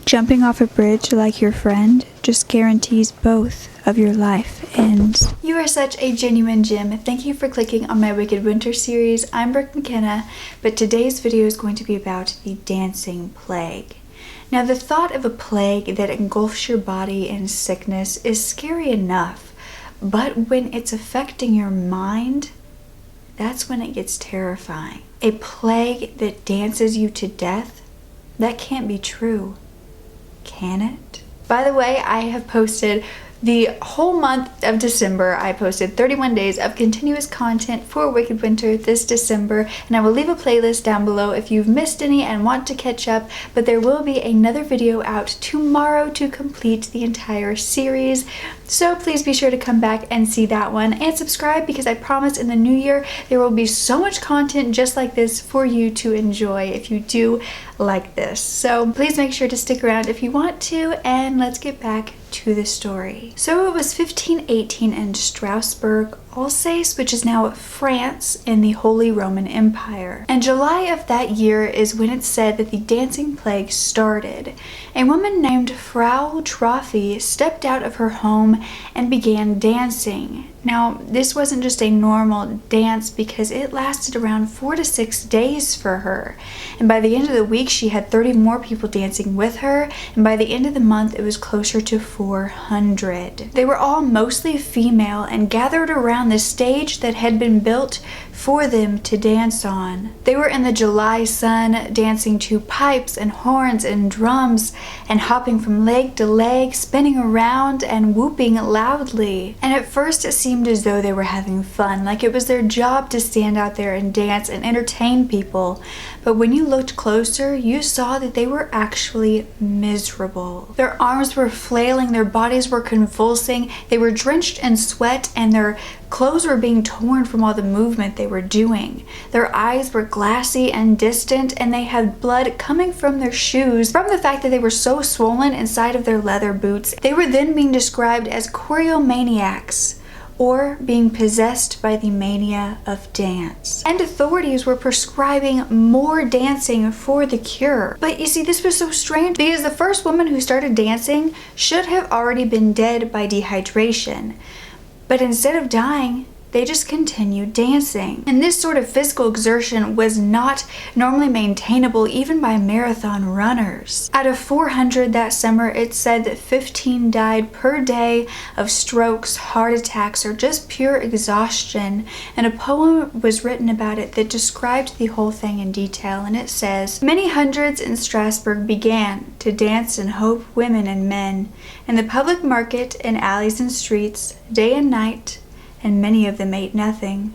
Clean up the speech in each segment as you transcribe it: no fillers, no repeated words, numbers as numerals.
Jumping off a bridge like your friend just guarantees both of your life ends. You are such a genuine gem. Thank you for clicking on my Wicked Winter series. I'm Brooke Makenna, but today's video is going to be about the dancing plague. Now, the thought of a plague that engulfs your body in sickness is scary enough, but when it's affecting your mind, that's when it gets terrifying. A plague that dances you to death? That can't be true. Can it? By the way, I have posted the whole month of December. I posted 31 days of continuous content for Wicked Winter this December, and I will leave a playlist down below if you've missed any and want to catch up, but there will be another video out tomorrow to complete the entire series. So please be sure to come back and see that one and subscribe, because I promise in the new year there will be so much content just like this for you to enjoy if you do like this. So please make sure to stick around if you want to, and let's get back to the story. So it was 1518 in Strasbourg, Alsace, which is now France in the Holy Roman Empire. And July of that year is when it's said that the dancing plague started. A woman named Frau Trophy stepped out of her home and began dancing. Now, this wasn't just a normal dance, because it lasted around 4 to 6 days for her. And by the end of the week, she had 30 more people dancing with her, and by the end of the month, it was closer to 400. They were all mostly female and gathered around the stage that had been built for them to dance on. They were in the July sun, dancing to pipes and horns and drums, and hopping from leg to leg, spinning around and whooping loudly. And at first it seemed as though they were having fun, like it was their job to stand out there and dance and entertain people. But when you looked closer, you saw that they were actually miserable. Their arms were flailing, their bodies were convulsing, they were drenched in sweat, and their clothes were being torn from all the movement they were doing. Their eyes were glassy and distant, and they had blood coming from their shoes from the fact that they were so swollen inside of their leather boots. They were then being described as choreomaniacs, or being possessed by the mania of dance. And authorities were prescribing more dancing for the cure. But you see, this was so strange, because the first woman who started dancing should have already been dead by dehydration. But instead of dying, they just continued dancing. And this sort of physical exertion was not normally maintainable even by marathon runners. Out of 400 that summer, it said that 15 died per day of strokes, heart attacks, or just pure exhaustion. And a poem was written about it that described the whole thing in detail, and it says, "Many hundreds in Strasbourg began to dance and hope, women and men, in the public market, in alleys and streets, day and night, and many of them ate nothing,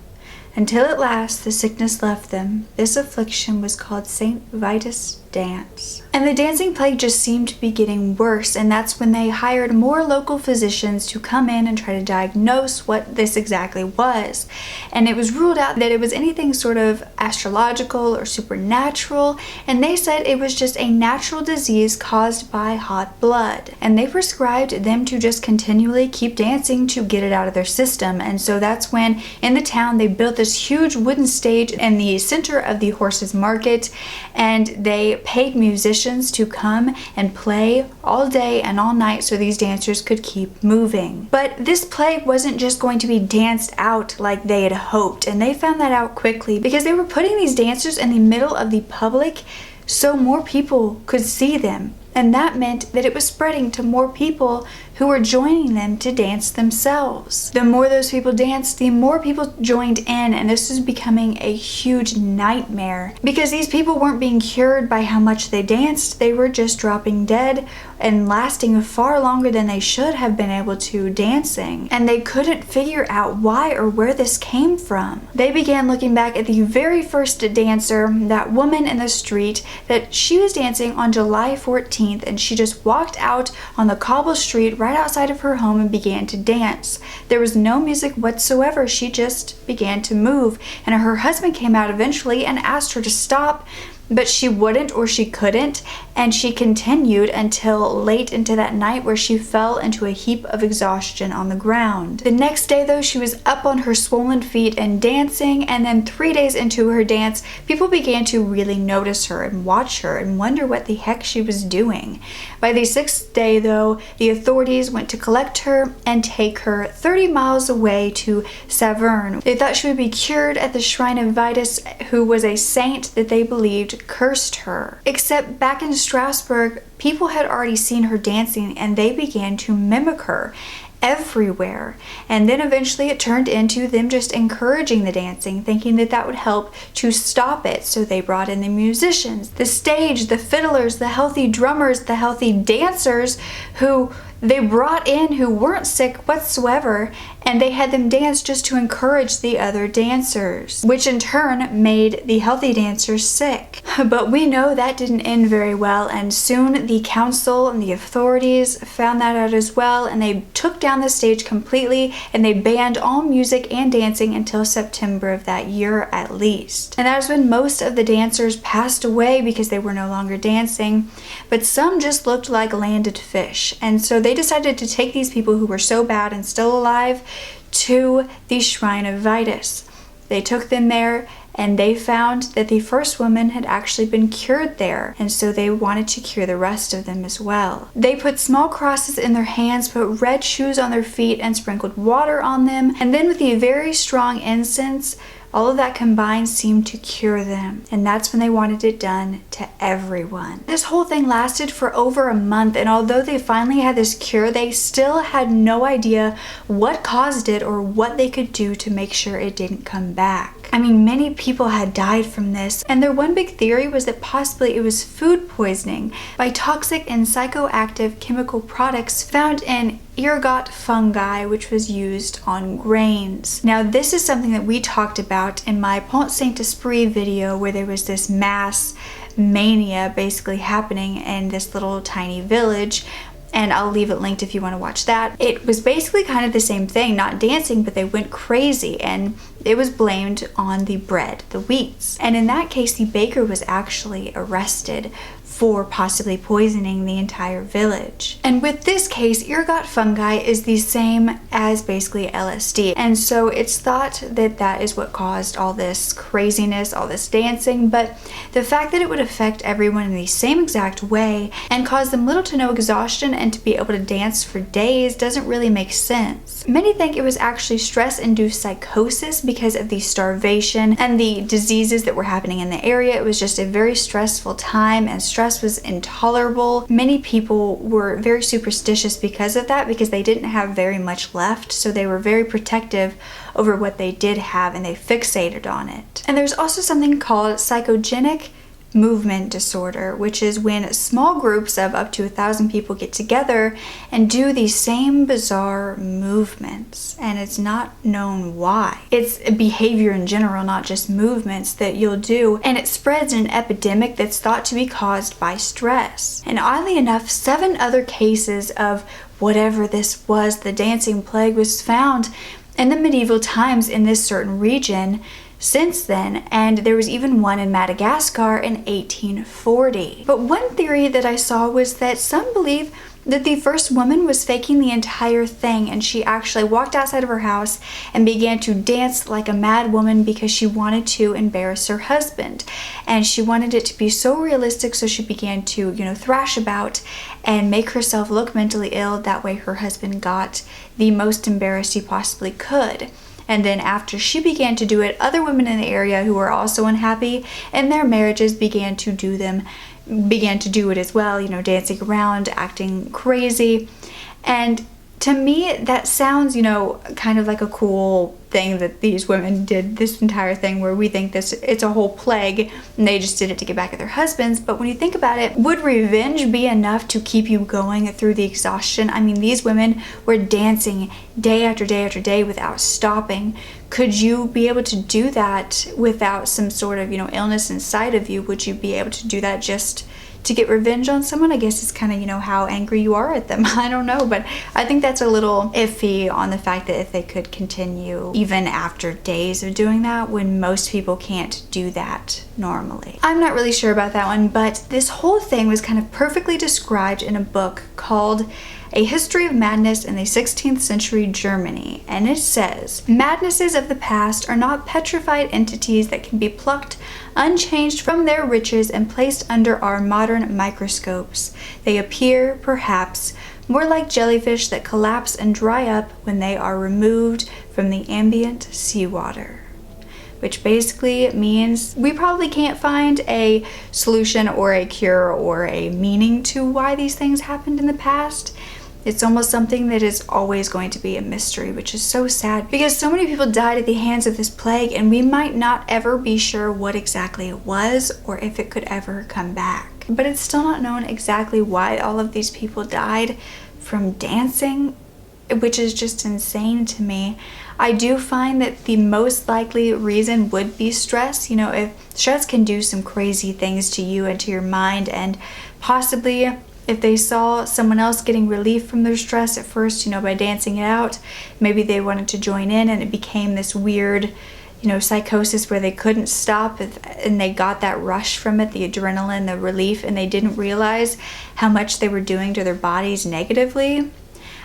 until at last the sickness left them. This affliction was called St. Vitus' dance." And the dancing plague just seemed to be getting worse, and that's when they hired more local physicians to come in and try to diagnose what this exactly was. And it was ruled out that it was anything sort of astrological or supernatural, and they said it was just a natural disease caused by hot blood. And they prescribed them to just continually keep dancing to get it out of their system. And so that's when in the town they built this huge wooden stage in the center of the horses market, and they paid musicians to come and play all day and all night so these dancers could keep moving. But this plague wasn't just going to be danced out like they had hoped, and they found that out quickly, because they were putting these dancers in the middle of the public so more people could see them. And that meant that it was spreading to more people who were joining them to dance themselves. The more those people danced, the more people joined in, and this was becoming a huge nightmare, because these people weren't being cured by how much they danced. They were just dropping dead and lasting far longer than they should have been able to dancing. And they couldn't figure out why or where this came from. They began looking back at the very first dancer, that woman in the street, that she was dancing on July 14th, and she just walked out on the cobble street right outside of her home and began to dance. There was no music whatsoever. She just began to move, and her husband came out eventually and asked her to stop, but she wouldn't or she couldn't, and she continued until late into that night where she fell into a heap of exhaustion on the ground. The next day though, she was up on her swollen feet and dancing, and then 3 days into her dance, people began to really notice her and watch her and wonder what the heck she was doing. By the 6th day though, the authorities went to collect her and take her 30 miles away to Saverne. They thought she would be cured at the shrine of Vitus, who was a saint that they believed cursed her. Except back in Strasbourg, people had already seen her dancing and they began to mimic her everywhere. And then eventually it turned into them just encouraging the dancing, thinking that that would help to stop it. So they brought in the musicians, the stage, the fiddlers, the healthy drummers, the healthy dancers who they brought in who weren't sick whatsoever, and they had them dance just to encourage the other dancers, which in turn made the healthy dancers sick. But we know that didn't end very well, and soon the council and the authorities found that out as well, and they took down the stage completely and they banned all music and dancing until September of that year at least. And that was when most of the dancers passed away because they were no longer dancing, but some just looked like landed fish, and so they decided to take these people who were so bad and still alive to the shrine of Vitus. They took them there and they found that the first woman had actually been cured there, and so they wanted to cure the rest of them as well. They put small crosses in their hands, put red shoes on their feet, and sprinkled water on them, and then with a very strong incense, all of that combined seemed to cure them, and that's when they wanted it done to everyone. This whole thing lasted for over a month, and although they finally had this cure, they still had no idea what caused it or what they could do to make sure it didn't come back. I mean, many people had died from this, and their one big theory was that possibly it was food poisoning by toxic and psychoactive chemical products found in ergot fungi, which was used on grains. Now, this is something that we talked about in my Pont Saint-Esprit video, where there was this mass mania basically happening in this little tiny village, and I'll leave it linked if you want to watch that. It was basically kind of the same thing, not dancing, but they went crazy, and it was blamed on the bread, the wheats. And in that case, the baker was actually arrested for possibly poisoning the entire village. And with this case, ergot fungi is the same as basically LSD. And so it's thought that that is what caused all this craziness, all this dancing, but the fact that it would affect everyone in the same exact way and cause them little to no exhaustion and to be able to dance for days doesn't really make sense. Many think it was actually stress-induced psychosis because of the starvation and the diseases that were happening in the area. It was just a very stressful time, and stress was intolerable. Many people were very superstitious because of that, because they didn't have very much left, so they were very protective over what they did have and they fixated on it. And there's also something called psychogenic movement disorder, which is when small groups of up to 1,000 people get together and do these same bizarre movements, and it's not known why. It's behavior in general, not just movements that you'll do, and it spreads in an epidemic that's thought to be caused by stress. And oddly enough, 7 other cases of whatever this was, the dancing plague, was found in the medieval times in this certain region since then, and there was even one in Madagascar in 1840. But one theory that I saw was that some believe that the first woman was faking the entire thing, and she actually walked outside of her house and began to dance like a mad woman because she wanted to embarrass her husband, and she wanted it to be so realistic, so she began to, thrash about and make herself look mentally ill. That way her husband got the most embarrassed he possibly could. And then after she began to do it, other women in the area who were also unhappy in their marriages began to do it as well, dancing around, acting crazy. And to me, that sounds, kind of like a cool thing that these women did this entire thing, where we think it's a whole plague and they just did it to get back at their husbands. But when you think about it, would revenge be enough to keep you going through the exhaustion? I mean, these women were dancing day after day after day without stopping. Could you be able to do that without some sort of, illness inside of you? Would you be able to do that just to get revenge on someone. I guess it's kind of, you know, how angry you are at them. I don't know, but I think that's a little iffy on the fact that if they could continue even after days of doing that, when most people can't do that normally. I'm not really sure about that one, but this whole thing was kind of perfectly described in a book called A History of Madness in the 16th Century Germany, and it says, "Madnesses of the past are not petrified entities that can be plucked unchanged from their riches and placed under our modern microscopes. They appear, perhaps, more like jellyfish that collapse and dry up when they are removed from the ambient seawater." Which basically means we probably can't find a solution or a cure or a meaning to why these things happened in the past. It's almost something that is always going to be a mystery, which is so sad because so many people died at the hands of this plague, and we might not ever be sure what exactly it was or if it could ever come back. But it's still not known exactly why all of these people died from dancing, which is just insane to me. I do find that the most likely reason would be stress. You know, if stress can do some crazy things to you and to your mind, and possibly if they saw someone else getting relief from their stress at first, you know, by dancing it out, maybe they wanted to join in and it became this weird, you know, psychosis where they couldn't stop, and they got that rush from it, the adrenaline, the relief, and they didn't realize how much they were doing to their bodies negatively.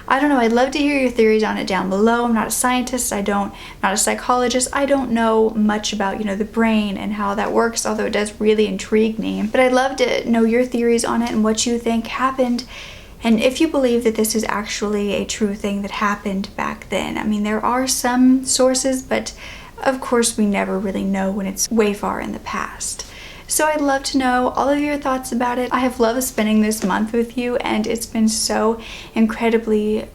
I don't know, I'd love to hear your theories on it down below. I'm not a scientist, not a psychologist. I don't know much about, you know, the brain and how that works, although it does really intrigue me. But I'd love to know your theories on it and what you think happened, and if you believe that this is actually a true thing that happened back then. I mean, there are some sources, but of course we never really know when it's way far in the past. So I'd love to know all of your thoughts about it. I have loved spending this month with you, and it's been so incredibly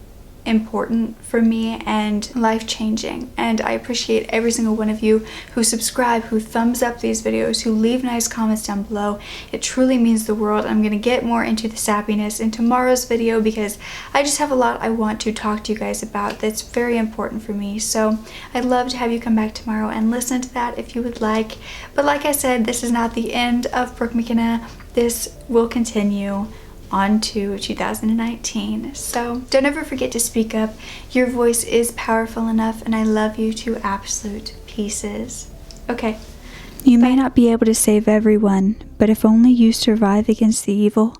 important for me and life-changing, and I appreciate every single one of you who subscribe, who thumbs up these videos, who leave nice comments down below. It truly means the world. I'm gonna get more into the sappiness in tomorrow's video because I just have a lot I want to talk to you guys about that's very important for me. So I'd love to have you come back tomorrow and listen to that if you would like. But like I said, this is not the end of Brooke Makenna. This will continue on to 2019. So don't ever forget to speak up. Your voice is powerful enough, and I love you to absolute pieces. Okay. You may not be able to save everyone, but if only you survive against the evil,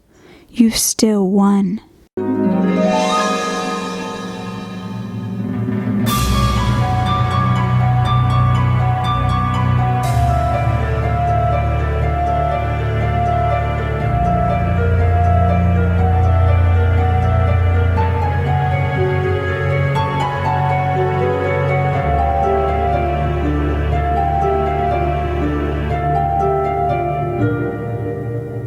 you've still won.